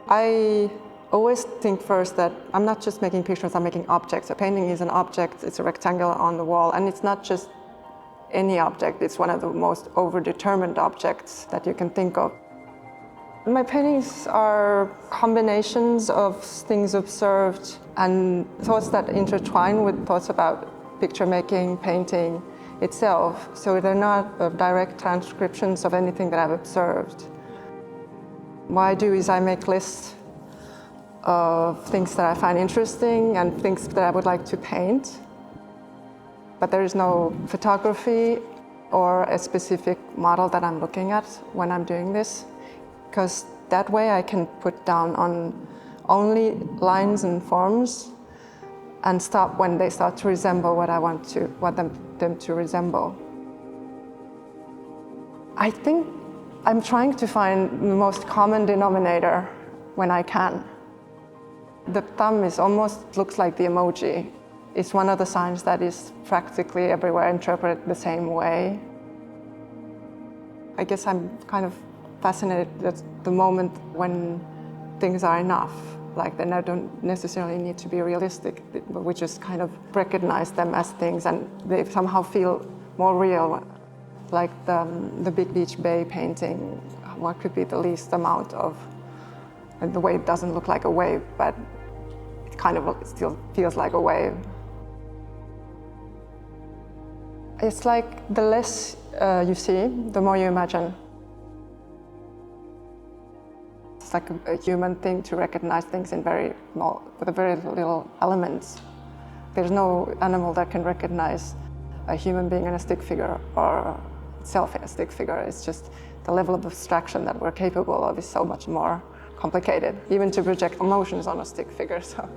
I always think first that I'm not just making pictures, I'm making objects. A painting is an object, it's a rectangle on the wall, and it's not just any object, it's one of the most overdetermined objects that you can think of. My paintings are combinations of things observed and thoughts that intertwine with thoughts about picture making, painting itself. So they're not direct transcriptions of anything that I've observed. What I do is I make lists of things that I find interesting and things that I would like to paint. But there is no photography or a specific model that I'm looking at when I'm doing this, because that way I can put down on only lines and forms and stop when they start to resemble what I want them to resemble. I think I'm trying to find the most common denominator when I can. The thumb looks like the emoji. It's one of the signs that is practically everywhere interpreted the same way. I guess I'm kind of fascinated at the moment when things are enough. Like they don't necessarily need to be realistic, but we just kind of recognize them as things and they somehow feel more real. Like the Big Beach Bay painting, what could be the least amount of, and the wave doesn't look like a wave, but it kind of still feels like a wave. It's like the less you see, the more you imagine. It's like a human thing to recognize things in very small, with very little elements. There's no animal that can recognize a human being in a stick figure or itself in a stick figure. It's just the level of abstraction that we're capable of is so much more complicated, even to project emotions on a stick figure. So